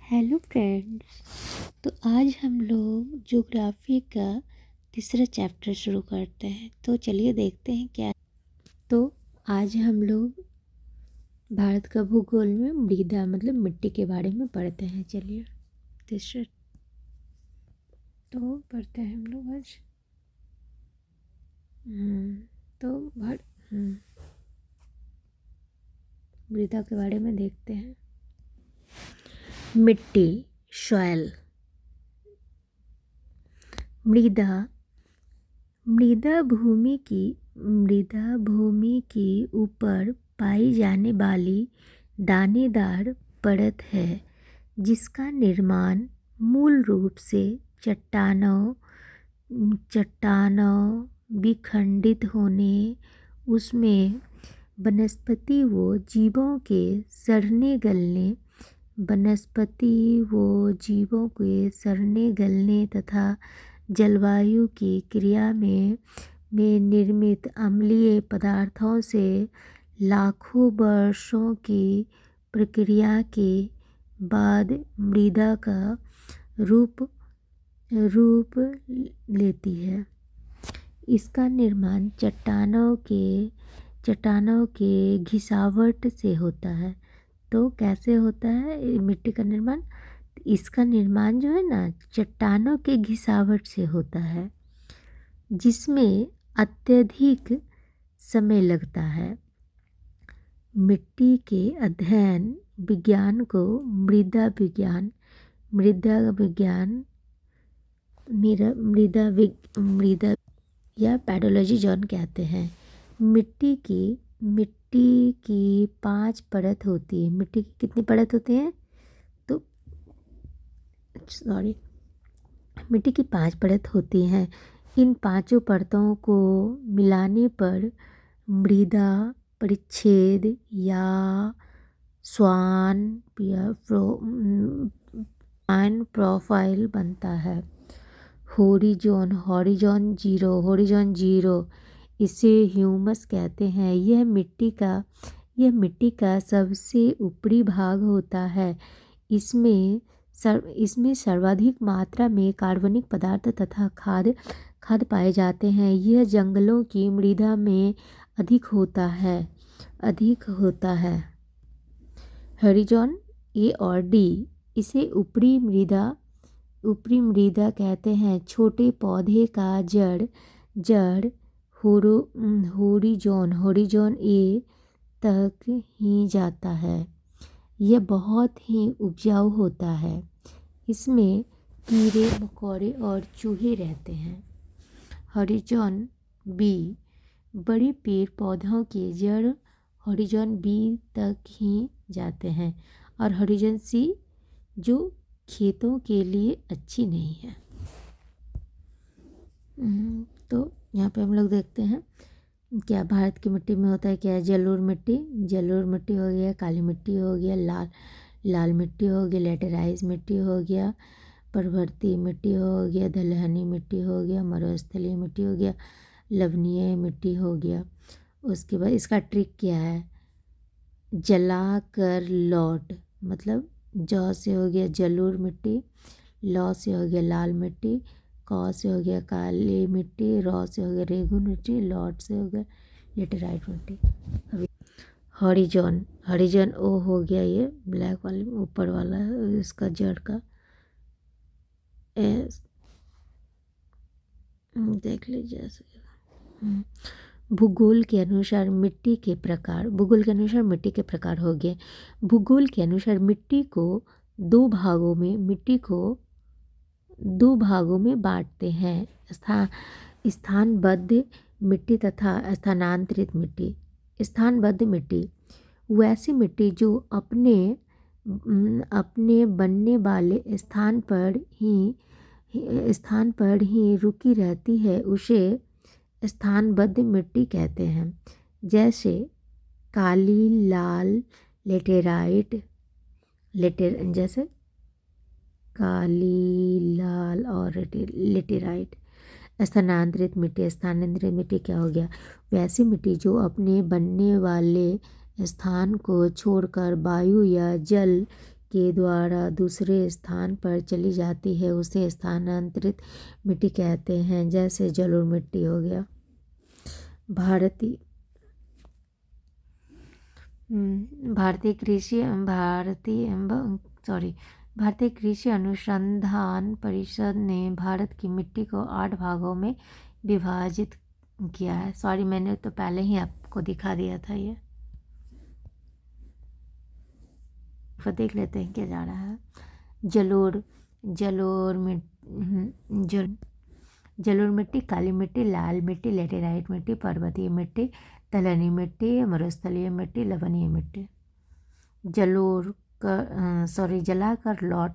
Hello friends. तो आज हम लोग ज्योग्राफी का तीसरा चैप्टर शुरू करते हैं। तो चलिए देखते हैं क्या। तो आज हम लोग भारत का भूगोल में मृदा मतलब मिट्टी के बारे में पढ़ते हैं। चलिए तीसरा तो पढ़ते हैं हम लोग आज। तो मृदा के बारे में देखते हैं। मिट्टी, सॉइल। मृदा मृदा भूमि की ऊपर पाई जाने वाली दानेदार परत है जिसका निर्माण मूल रूप से चट्टानों विखंडित होने, उसमें वनस्पति व जीवों के सड़ने गलने तथा जलवायु की क्रिया में निर्मित अम्लीय पदार्थों से लाखों वर्षों की प्रक्रिया के बाद मृदा का रूप लेती है। इसका निर्माण चट्टानों के घिसावट से होता है। तो कैसे होता है मिट्टी का निर्माण? इसका निर्माण जो है ना, चट्टानों के घिसावट से होता है जिसमें अत्यधिक समय लगता है। मिट्टी के अध्ययन विज्ञान को मृदा या पेडोलॉजी जोन कहते हैं। मिट्टी की 5 परत होती है। मिट्टी की कितनी परत होती हैं? मिट्टी की 5 परत होती हैं। इन पांचों परतों को मिलाने पर मृदा परिच्छेद या स्वान प्रोफाइल बनता है। हॉरिजॉन जीरो इसे ह्यूमस कहते हैं। यह मिट्टी का सबसे ऊपरी भाग होता है। इसमें सर्वाधिक मात्रा में कार्बनिक पदार्थ तथा खाद पाए जाते हैं। यह जंगलों की मृदा में अधिक होता है। हॉरिजॉन ए और डी, इसे ऊपरी मृदा कहते हैं। छोटे पौधे का जड़ हॉरिजॉन ए तक ही जाता है। यह बहुत ही उपजाऊ होता है। इसमें कीड़े मकोड़े और चूहे रहते हैं। हॉरिजॉन बी, बड़े पेड़ पौधों के जड़ हॉरिजॉन बी तक ही जाते हैं। और हॉरिजॉन सी जो खेतों के लिए अच्छी नहीं है। तो यहाँ पे हम लोग देखते हैं क्या भारत की मिट्टी में होता है। क्या है? जलोढ़ मिट्टी हो गया, काली मिट्टी हो गया, लाल मिट्टी हो गया, लेटेराइज मिट्टी हो गया, पर्वतीय मिट्टी हो गया, दलहनी मिट्टी हो गया, मरुस्थलीय मिट्टी हो गया, लवणीय मिट्टी हो गया। उसके बाद इसका ट्रिक क्या है? जला कर लौट, मतलब ज से हो गया जलोढ़ मिट्टी, ल से हो गया लाल मिट्टी, क से हो गया काली मिट्टी, र से हो गया रेगुन मिट्टी, लौट से हो गया लेटेराइट मिट्टी। अभी हॉरिजॉन ओ हो गया, ये ब्लैक वाले ऊपर वाला है, इसका जड़ का देख लीजिए ऐसे। भूगोल के अनुसार मिट्टी के प्रकार हो गए। भूगोल के अनुसार मिट्टी को दो भागों में बांटते हैं। स्थानबद्ध मिट्टी तथा स्थानांतरित मिट्टी। स्थानबद्ध मिट्टी वैसी मिट्टी जो अपने बनने वाले स्थान पर ही रुकी रहती है, उसे स्थानबद्ध मिट्टी कहते हैं। जैसे काली, लाल, और लेटेराइट। स्थानांतरित मिट्टी क्या हो गया? वैसी मिट्टी जो अपने बनने वाले स्थान को छोड़कर वायु या जल के द्वारा दूसरे स्थान पर चली जाती है उसे स्थानांतरित मिट्टी कहते हैं। जैसे जलोढ़ मिट्टी हो गया। भारतीय भारतीय कृषि भारतीय कृषि अनुसंधान परिषद ने भारत की मिट्टी को 8 भागों में विभाजित किया है। सॉरी, मैंने तो पहले ही आपको दिखा दिया था ये। तो देख लेते हैं क्या जा रहा है। जलोढ़ मिट्टी, काली मिट्टी, लाल मिट्टी, लेटेराइट मिट्टी, पर्वतीय मिट्टी, दलहनी मिट्टी, मरुस्थलीय मिट्टी, लवणीय मिट्टी। जलाकर लौट,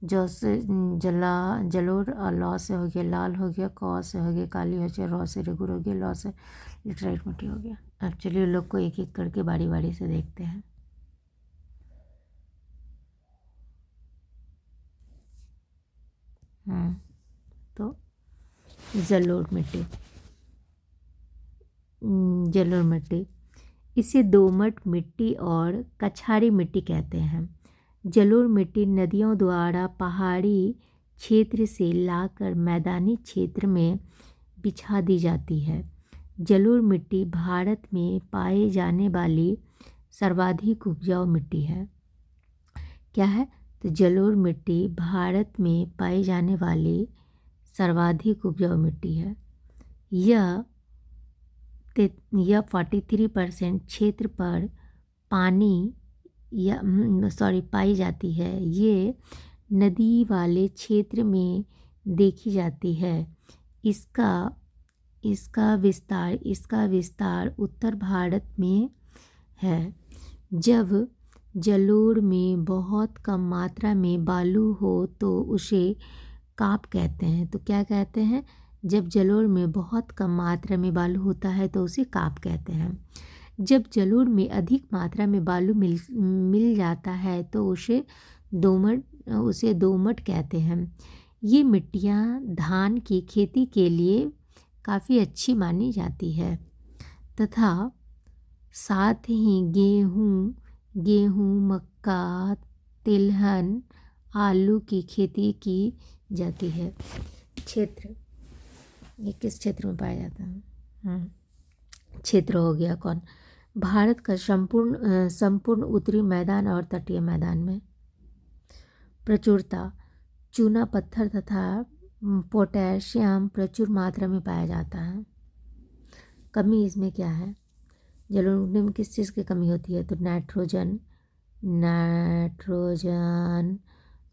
जो से जलोढ़, लौ से हो गया लाल हो गया, कौ से हो गया काली हो गया, रौ से रेगुर हो गया, लौ से लेटेराइट मिट्टी हो गया। अब चलिए लोग को एक एक करके बारी बारी से देखते हैं। तो जलोढ़ मिट्टी, इसे दोमट मिट्टी और कछारी मिट्टी कहते हैं। जलोढ़ मिट्टी नदियों द्वारा पहाड़ी क्षेत्र से लाकर मैदानी क्षेत्र में बिछा दी जाती है। जलोढ़ मिट्टी भारत में पाए जाने वाली सर्वाधिक उपजाऊ मिट्टी है। क्या है? तो जलोढ़ मिट्टी भारत में पाई जाने वाली सर्वाधिक उपजाऊ मिट्टी है। यह 43% क्षेत्र पर पाई जाती है। ये नदी वाले क्षेत्र में देखी जाती है। इसका विस्तार उत्तर भारत में है। जब जलोढ़ में बहुत कम मात्रा में बालू हो तो उसे काप कहते हैं। तो क्या कहते हैं? जब जलोढ़ में बहुत कम मात्रा में बालू होता है तो उसे काप कहते हैं। जब जलोढ़ में अधिक मात्रा में बालू मिल जाता है तो उसे दोमट कहते हैं। ये मिट्टियाँ धान की खेती के लिए काफ़ी अच्छी मानी जाती है तथा साथ ही गेहूँ, मक्का, तिलहन, आलू की खेती की जाती है। क्षेत्र, ये किस क्षेत्र में पाया जाता है? क्षेत्र हो गया कौन? भारत का संपूर्ण उत्तरी मैदान और तटीय मैदान में। प्रचुरता, चूना पत्थर तथा पोटेशियम प्रचुर मात्रा में पाया जाता है। कमी इसमें क्या है? जलोढ़ में किस चीज़ की कमी होती है? तो नाइट्रोजन,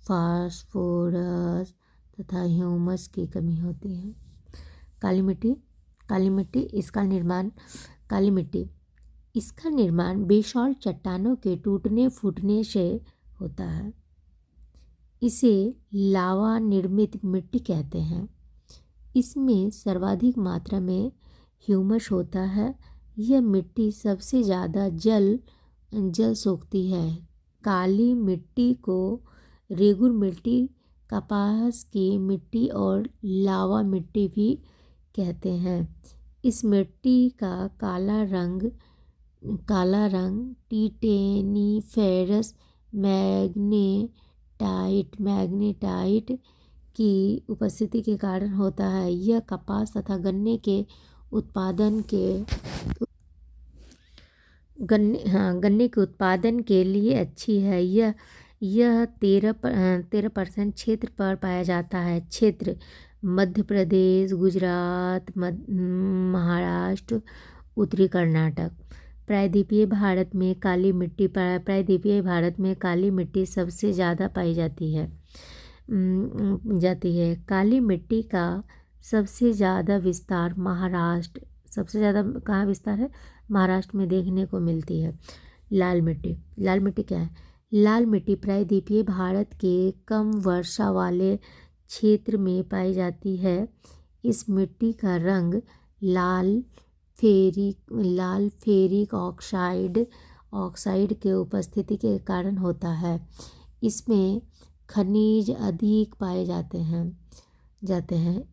फास्फोरस तथा ह्यूमस की कमी होती है। काली मिट्टी, इसका निर्माण बेसाल्ट चट्टानों के टूटने फूटने से होता है। इसे लावा निर्मित मिट्टी कहते हैं। इसमें सर्वाधिक मात्रा में ह्यूमस होता है। यह मिट्टी सबसे ज़्यादा जल सोखती है। काली मिट्टी को रेगुर मिट्टी, कपास की मिट्टी और लावा मिट्टी भी कहते हैं। इस मिट्टी का काला रंग टिटेनीफेरस मैग्नेटाइट की उपस्थिति के कारण होता है। यह कपास तथा गन्ने के उत्पादन के लिए अच्छी है। यह 13% क्षेत्र पर पाया जाता है। क्षेत्र मध्य प्रदेश, गुजरात, महाराष्ट्र, उत्तरी कर्नाटक। प्रायद्वीपीय भारत में काली मिट्टी सबसे ज़्यादा पाई जाती है। काली मिट्टी का सबसे ज़्यादा विस्तार सबसे ज़्यादा कहाँ विस्तार है? महाराष्ट्र में देखने को मिलती है। लाल मिट्टी क्या है? लाल मिट्टी प्रायद्वीपीय भारत के कम वर्षा वाले क्षेत्र में पाई जाती है। इस मिट्टी का रंग लाल फेरिक ऑक्साइड के उपस्थिति के कारण होता है। इसमें खनिज अधिक पाए जाते हैं।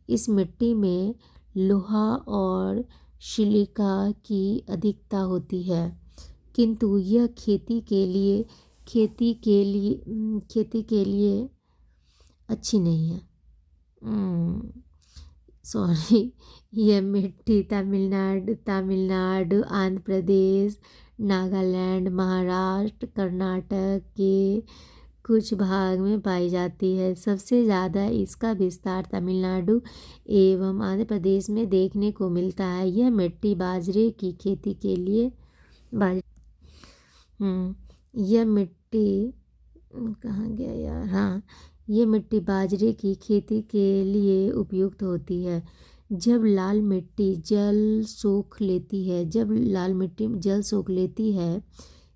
इस मिट्टी में लोहा और सिलिका की अधिकता होती है, किंतु यह खेती खेती के लिए अच्छी नहीं है। सॉरी, यह मिट्टी तमिलनाडु, आंध्र प्रदेश, नागालैंड, महाराष्ट्र, कर्नाटक के कुछ भाग में पाई जाती है। सबसे ज़्यादा इसका विस्तार तमिलनाडु एवं आंध्र प्रदेश में देखने को मिलता है। यह मिट्टी बाजरे की खेती के लिए यह मिट्टी कहाँ गया यार, हाँ, ये मिट्टी बाजरे की खेती के लिए उपयुक्त होती है। जब लाल मिट्टी जल सोख लेती है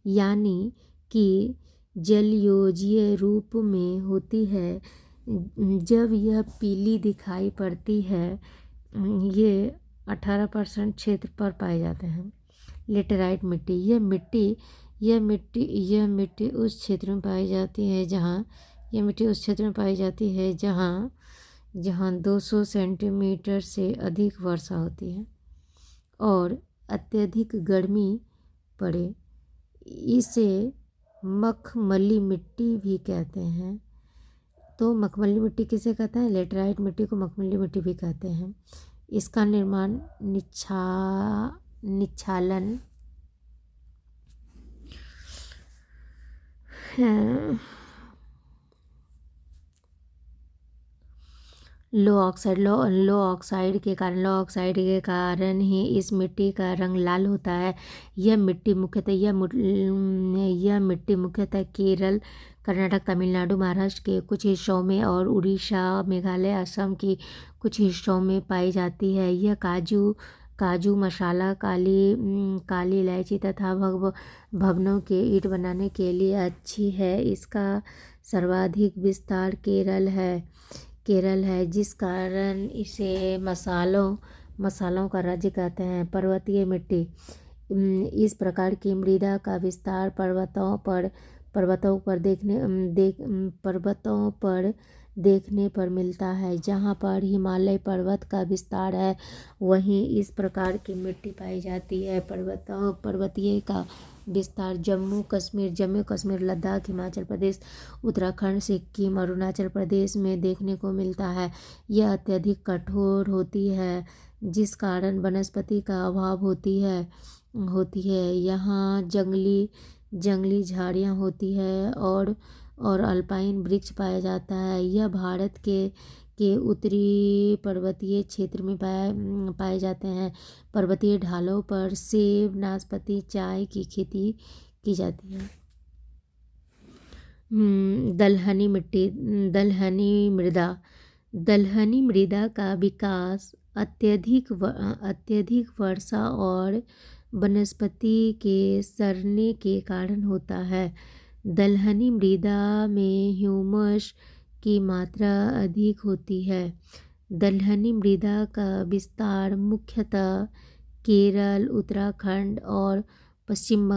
यानी कि जलयोज्य रूप में होती है, जब यह पीली दिखाई पड़ती है, ये 18% क्षेत्र पर पाए जाते हैं। लेटेराइट मिट्टी, यह मिट्टी उस क्षेत्र में पाई जाती है जहाँ 200 सेंटीमीटर से अधिक वर्षा होती है और अत्यधिक गर्मी पड़े। इसे मखमली मिट्टी भी कहते हैं। तो मखमली मिट्टी किसे कहते हैं? लेटेराइट मिट्टी को मखमली मिट्टी भी कहते हैं। इसका निर्माण निच्छालन लो ऑक्साइड के कारण ही इस मिट्टी का रंग लाल होता है। यह मिट्टी मुख्यतः केरल, कर्नाटक, तमिलनाडु, महाराष्ट्र के कुछ हिस्सों में और उड़ीसा, मेघालय, असम की कुछ हिस्सों में पाई जाती है। यह काजू मसाला, काली इलायची तथा भवनों के ईंट बनाने के लिए अच्छी है। इसका सर्वाधिक विस्तार केरल है, जिस कारण इसे मसालों का राज्य कहते हैं। पर्वतीय मिट्टी, इस प्रकार की मृदा का विस्तार पर्वतों पर देखने पर मिलता है। जहाँ पर हिमालय पर्वत का विस्तार है, वहीं इस प्रकार की मिट्टी पाई जाती है। पर्वतीय का विस्तार जम्मू कश्मीर, लद्दाख, हिमाचल प्रदेश, उत्तराखंड, सिक्किम, अरुणाचल प्रदेश में देखने को मिलता है। यह अत्यधिक कठोर होती है, जिस कारण वनस्पति का अभाव होती है। यहाँ जंगली झाड़ियाँ होती है और अल्पाइन वृक्ष पाया जाता है। यह भारत के उत्तरी पर्वतीय क्षेत्र में पाए जाते हैं। पर्वतीय ढालों पर सेब, नाशपाती, चाय की खेती की जाती है। दलहनी मृदा का विकास अत्यधिक वर्षा और वनस्पति के सड़ने के कारण होता है। दलहनी मृदा में ह्यूमस की मात्रा अधिक होती है। दलहनी मृदा का विस्तार मुख्यतः केरल, उत्तराखंड और पश्चिम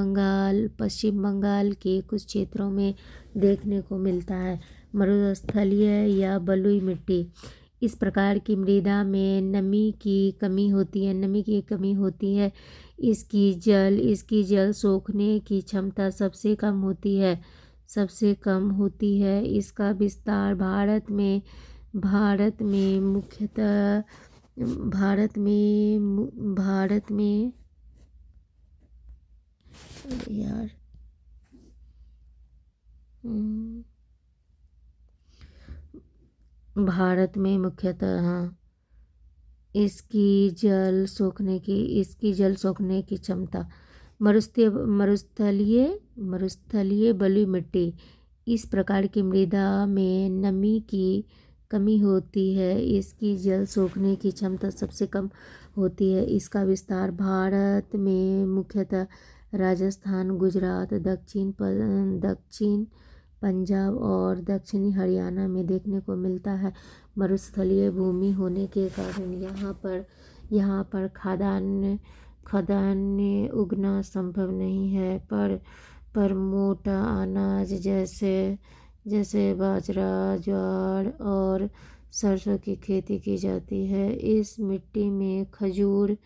बंगाल के कुछ क्षेत्रों में देखने को मिलता है। मरुस्थलीय या बलुई मिट्टी, इस प्रकार की मृदा में नमी की कमी होती है। इसकी जल सोखने की क्षमता सबसे कम होती है। इसका विस्तार भारत में मुख्यतः इसकी जल सोखने की क्षमता। मरुस्थलीय बलुई मिट्टी, इस प्रकार की मृदा में नमी की कमी होती है। इसकी जल सोखने की क्षमता सबसे कम होती है। इसका विस्तार भारत में मुख्यतः राजस्थान, गुजरात, दक्षिण पंजाब और दक्षिणी हरियाणा में देखने को मिलता है। मरुस्थलीय भूमि होने के कारण यहाँ पर खदानें उगना संभव नहीं है, पर मोटा अनाज जैसे बाजरा, ज्वार और सरसों की खेती की जाती है। इस मिट्टी में खजूर,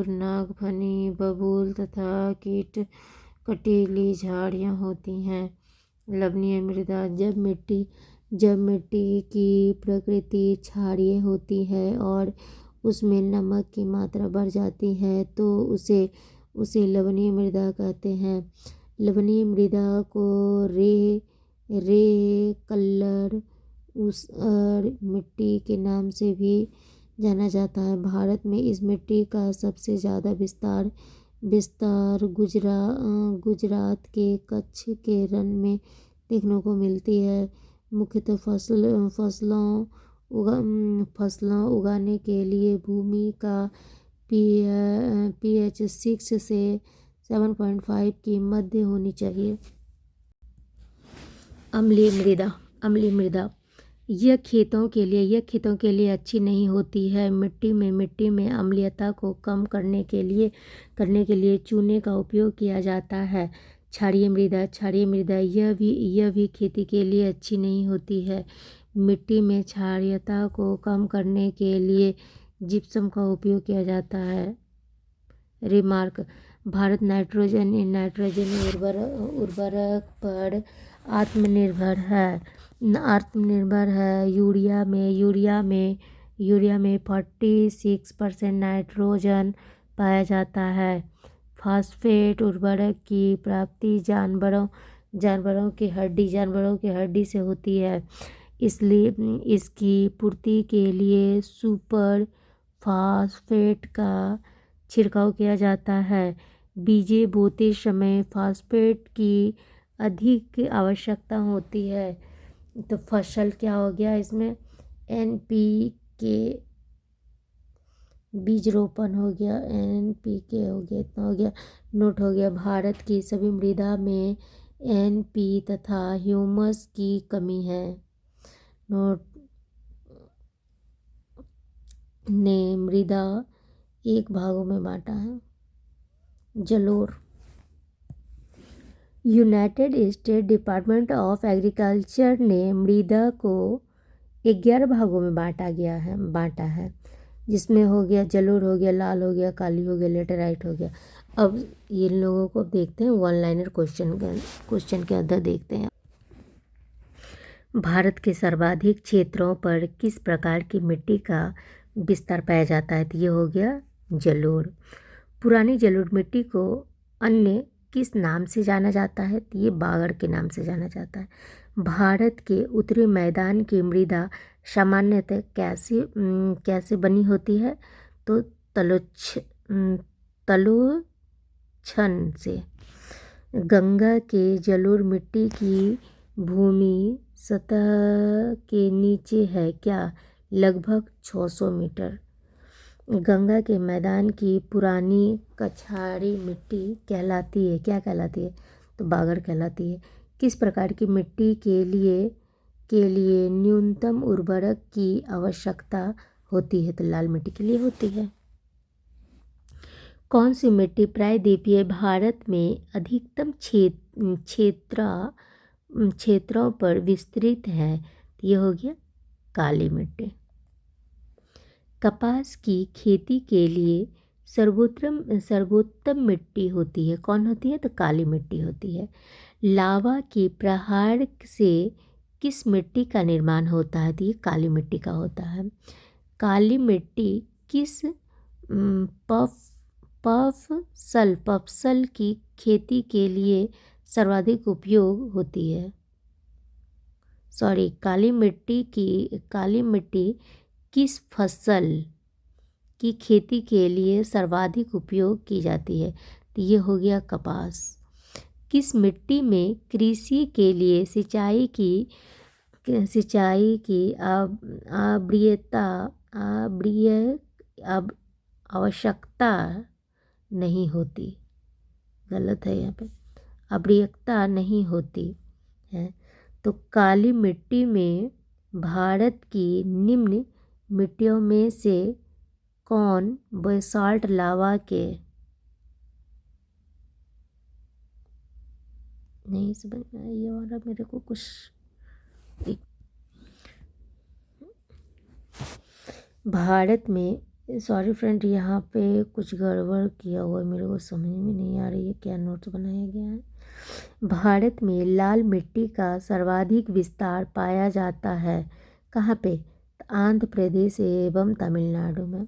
नागफनी, बबूल तथा कटीली झाड़ियाँ होती हैं। लवणीय मृदा, जब मिट्टी की प्रकृति क्षारीय होती है और उसमें नमक की मात्रा बढ़ जाती है तो उसे लवणीय मृदा कहते हैं। लवणीय मृदा को रे कलर ऊसर मिट्टी के नाम से भी जाना जाता है। भारत में इस मिट्टी का सबसे ज़्यादा विस्तार गुजरात के कच्छ के रण में देखने को मिलती है। मुख्यतः फसलों उगाने के लिए भूमि का pH 6 से 7.5 की मध्य होनी चाहिए। अम्लीय मृदा यह खेतों के लिए अच्छी नहीं होती है। मिट्टी में अम्लीयता को कम करने के लिए चूने का उपयोग किया जाता है। क्षारीय मृदा यह भी खेती के लिए अच्छी नहीं होती है। मिट्टी में क्षारीयता को कम करने के लिए जिप्सम का उपयोग किया जाता है। रिमार्क, भारत नाइट्रोजन उर्वरक पर आत्मनिर्भर है। यूरिया में 46% नाइट्रोजन पाया जाता है। फास्फेट उर्वरक की प्राप्ति जानवरों की हड्डी से होती है, इसलिए इसकी पूर्ति के लिए सुपर फास्फेट का छिड़काव किया जाता है। बीजें बोते समय फास्फेट की अधिक आवश्यकता होती है। तो फसल क्या हो गया इसमें, NPK, बीज रोपण हो गया, NPK हो गया, इतना हो गया। नोट हो गया, भारत की सभी मृदा में NP तथा ह्यूमस की कमी है। नोट ने मृदा एक भागों में बांटा है। जलोढ़, United state department of agriculture ने मृदा को 11 भागों में बांटा है, जिसमें हो गया जलोढ़, हो गया लाल, हो गया काली, हो गया लेटेराइट, हो गया। अब इन लोगों को देखते हैं, वन लाइनर क्वेश्चन के अंदर देखते हैं। भारत के सर्वाधिक क्षेत्रों पर किस प्रकार की मिट्टी का विस्तार पाया जाता है? तो ये हो गया जलोढ़। पुरानी जलोढ़ मिट्टी को अन्य किस नाम से जाना जाता है? तो ये बागड़ के नाम से जाना जाता है। भारत के उत्तरी मैदान की मृदा सामान्यतः कैसे बनी होती है? तो तलोछन से। गंगा के जलोढ़ मिट्टी की भूमि सतह के नीचे है क्या? लगभग 600 मीटर। गंगा के मैदान की पुरानी कछाड़ी मिट्टी कहलाती है, क्या कहलाती है? तो बागड़ कहलाती है। किस प्रकार की मिट्टी के लिए न्यूनतम उर्वरक की आवश्यकता होती है? तो लाल मिट्टी के लिए होती है। कौन सी मिट्टी प्रायद्वीपीय भारत में अधिकतम क्षेत्रों पर विस्तृत है? तो ये हो गया काली मिट्टी। कपास की खेती के लिए सर्वोत्तम मिट्टी होती है, कौन होती है? तो काली मिट्टी होती है। लावा के प्रहार से किस मिट्टी का निर्माण होता है? तो ये काली मिट्टी का होता है। काली मिट्टी किस पफसल की खेती के लिए सर्वाधिक उपयोग होती है? काली मिट्टी किस फसल की खेती के लिए सर्वाधिक उपयोग की जाती है? तो ये हो गया कपास। किस मिट्टी में कृषि के लिए सिंचाई की आवश्यकता नहीं होती? गलत है, यहाँ पे आवश्यकता नहीं होती है। तो काली मिट्टी में भारत की निम्न मिट्टियों में से कौन बेसाल्ट लावा के नहीं समझ में आया ये वाला मेरे को कुछ। भारत में सॉरी फ्रेंड, यहाँ पे कुछ गड़बड़ किया हुआ है, मेरे को समझ में नहीं आ रही है क्या नोट्स बनाया गया है। भारत में लाल मिट्टी का सर्वाधिक विस्तार पाया जाता है कहाँ पे? आंध्र प्रदेश एवं तमिलनाडु में।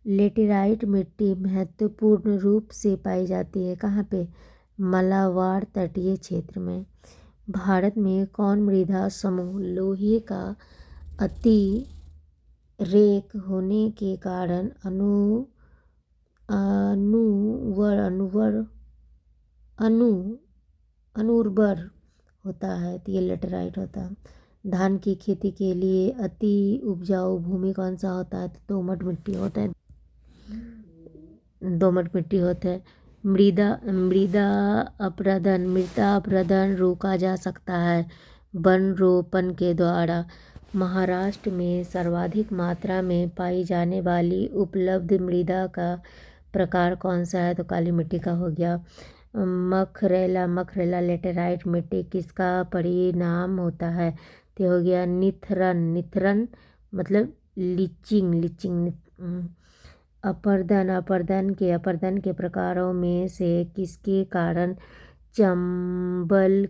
लेटेराइट मिट्टी महत्वपूर्ण रूप से पाई जाती है कहाँ पे? मलाबार तटीय क्षेत्र में। भारत में कौन मृदा समूह लोहे का अति रेक होने के कारण अनुवर अनुवर अनु अनुर्वर होता है, तो ये लेटेराइट होता है। धान की खेती के लिए अति उपजाऊ भूमि कौन सा होता है? तो दोमट मिट्टी होता है, दोमट मिट्टी होता है। मृदा अपरदन रोका जा सकता है वन रोपण के द्वारा। महाराष्ट्र में सर्वाधिक मात्रा में पाई जाने वाली उपलब्ध मृदा का प्रकार कौन सा है? तो काली मिट्टी का हो गया। मखरेला लेटेराइट मिट्टी किसका परिणाम होता है? तो हो गया निथरन मतलब लीचिंग। अपरदन के प्रकारों में से किसके कारण चंबल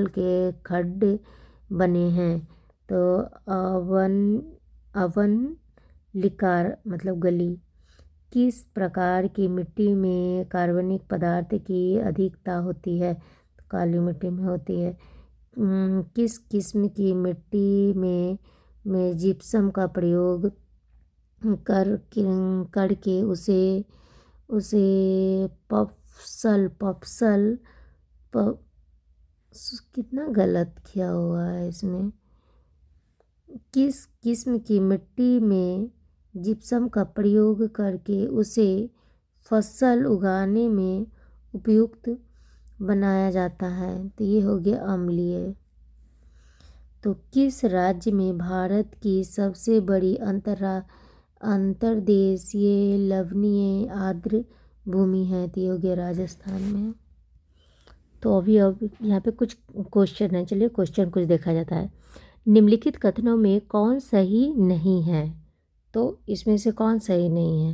के खड्ड बने हैं? तो अवन लिकार मतलब गली। किस प्रकार की मिट्टी में कार्बनिक पदार्थ की अधिकता होती है? तो काली मिट्टी में होती है। किस किस्म की मिट्टी में जिप्सम का प्रयोग करके उसे पप्सल कितना गलत किया हुआ है इसमें। किस किस्म की मिट्टी में जिप्सम का प्रयोग करके उसे फसल उगाने में उपयुक्त बनाया जाता है? तो ये हो गया अम्लीय। तो किस राज्य में भारत की सबसे बड़ी अंतर्देशीय लवणीय आर्द्र भूमि है? तो ये हो गया राजस्थान में। तो अभी अब यहाँ पे कुछ क्वेश्चन है, चलिए क्वेश्चन कुछ देखा जाता है। निम्नलिखित कथनों में कौन सही नहीं है? तो इसमें से कौन सही नहीं है?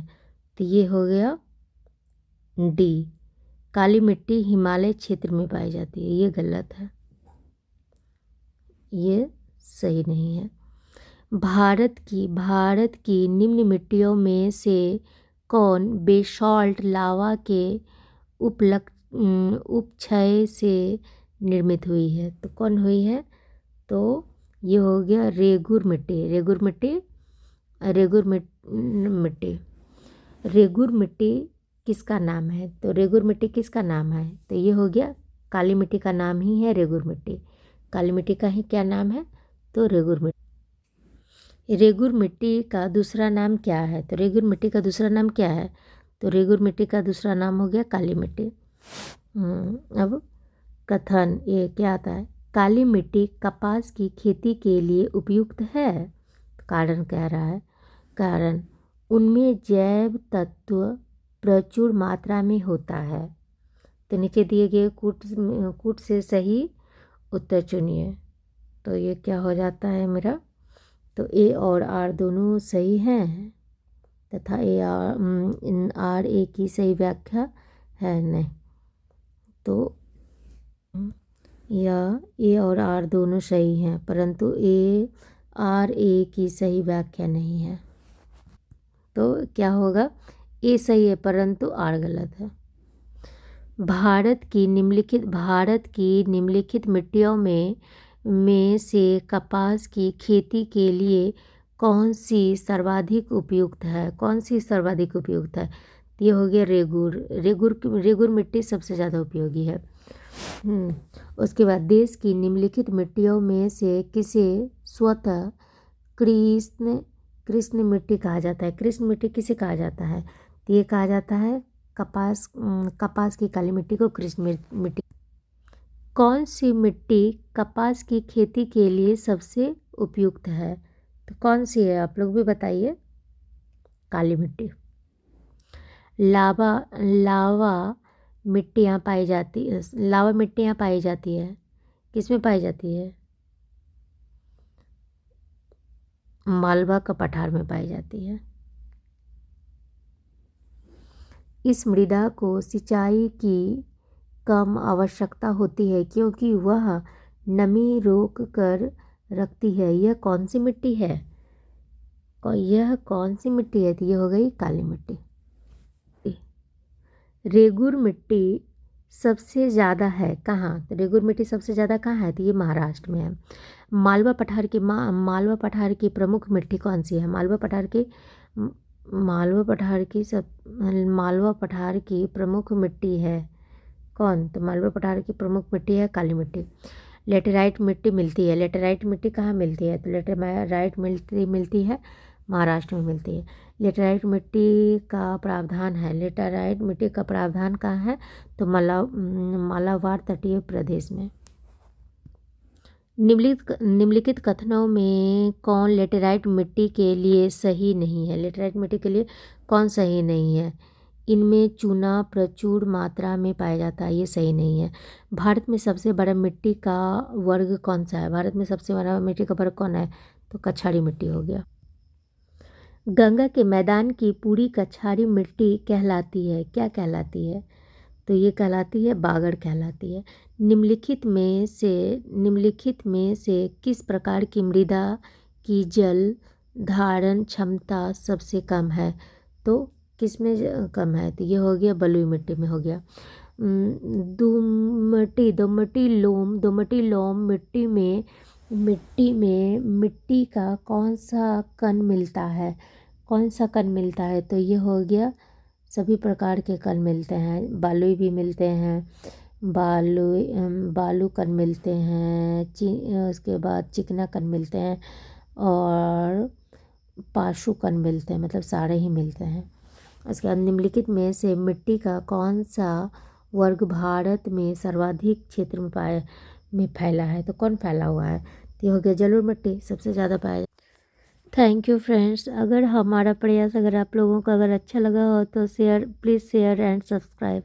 तो ये हो गया डी, काली मिट्टी हिमालय क्षेत्र में पाई जाती है, ये गलत है, ये सही नहीं है। भारत की निम्न मिट्टियों में से कौन बेसाल्ट लावा के उपक्षय से निर्मित हुई है? तो कौन हुई है? तो ये हो गया रेगुर मिट्टी किसका नाम है? तो रेगुर मिट्टी किसका नाम है? तो ये हो गया काली मिट्टी का नाम ही है रेगुर मिट्टी। काली मिट्टी का ही क्या नाम है? तो रेगुर मिट्टी। रेगुर मिट्टी का दूसरा नाम क्या है? तो रेगुर मिट्टी का दूसरा नाम क्या है? तो रेगुर मिट्टी का दूसरा नाम हो गया काली मिट्टी। अब कथन ये क्या आता है? काली मिट्टी कपास की खेती के लिए उपयुक्त है। कारण कह रहा है, कारण उनमें जैव तत्व प्रचुर मात्रा में होता है। तो नीचे दिए गए कूट से सही उत्तर चुनिए। तो ये क्या हो जाता है मेरा? तो ए और आर दोनों सही हैं तथा आर ए की सही व्याख्या है नहीं। तो या ए और आर दोनों सही हैं परंतु आर ए की सही व्याख्या नहीं है। तो क्या होगा? ए सही है परंतु आर गलत है। भारत की निम्नलिखित मिट्टियों में से कपास की खेती के लिए कौन सी सर्वाधिक उपयुक्त है? कौन सी सर्वाधिक उपयुक्त है? ये हो गया रेगुर मिट्टी सबसे ज़्यादा उपयोगी है। उसके बाद देश की निम्नलिखित मिट्टियों में से किसे स्वतः कृष्ण मिट्टी कहा जाता है? कृष्ण मिट्टी किसे कहा जाता है? तो ये कहा जाता है कपास की काली मिट्टी को कृष्ण मिट्टी। कौन सी मिट्टी कपास की खेती के लिए सबसे उपयुक्त है? तो कौन सी है आप लोग भी बताइए। काली मिट्टी। लावा मिट्टियाँ पाई जाती है, लावा मिट्टियाँ पाई जाती है, किसमें पाई जाती है? मालवा का पठार में पाई जाती है। इस मृदा को सिंचाई की कम आवश्यकता होती है क्योंकि वह नमी रोक कर रखती है। यह कौन सी मिट्टी है? यह कौन सी मिट्टी है? तो ये हो गई काली मिट्टी। रेगुर मिट्टी सबसे ज़्यादा है कहाँ? तो रेगुर मिट्टी सबसे ज़्यादा कहाँ है? तो ये महाराष्ट्र में है। मालवा पठार की प्रमुख मिट्टी कौन सी है? मालवा पठार की प्रमुख मिट्टी है कौन? तो मालवा पठार की प्रमुख मिट्टी है काली मिट्टी। लेटेराइट मिट्टी मिलती है। लेटेराइट मिट्टी कहाँ मिलती है? तो लेटेराइट मिलती है महाराष्ट्र में मिलती है। लेटेराइट मिट्टी का प्रावधान कहाँ है? तो मालाबार तटीय प्रदेश में। निम्नलिखित कथनों में कौन लेटेराइट मिट्टी के लिए सही नहीं है? लेटेराइट मिट्टी के लिए कौन सही नहीं है? इनमें चूना प्रचुर मात्रा में पाया जाता है, ये सही नहीं है। भारत में सबसे बड़ा मिट्टी का वर्ग कौन सा है? भारत में सबसे बड़ा मिट्टी का वर्ग कौन है? तो कछाड़ी मिट्टी हो गया। गंगा के मैदान की पूरी कछारी मिट्टी कहलाती है, क्या कहलाती है? तो ये कहलाती है बागड़ कहलाती है। निम्नलिखित में से किस प्रकार की मृदा की जल धारण क्षमता सबसे कम है? तो किस में कम है? तो ये हो गया बलुई मिट्टी में हो गया। दोमटी लोम मिट्टी में मिट्टी का कौन सा कण मिलता है? तो ये हो गया सभी प्रकार के कण मिलते हैं। बालुई भी मिलते हैं, बालू कण मिलते हैं, उसके बाद चिकना कण मिलते हैं और पाशु कण मिलते हैं, मतलब सारे ही मिलते हैं। उसके बाद निम्नलिखित में से मिट्टी का कौन सा वर्ग भारत में सर्वाधिक क्षेत्र में फैला है? तो कौन फैला हुआ है? तो ये हो गया जलोढ़ मिट्टी, सबसे ज़्यादा पाया। Thank you friends. अगर हमारा प्रयास अगर आप लोगों को अगर अच्छा लगा हो तो प्लीज़ शेयर एंड सब्सक्राइब।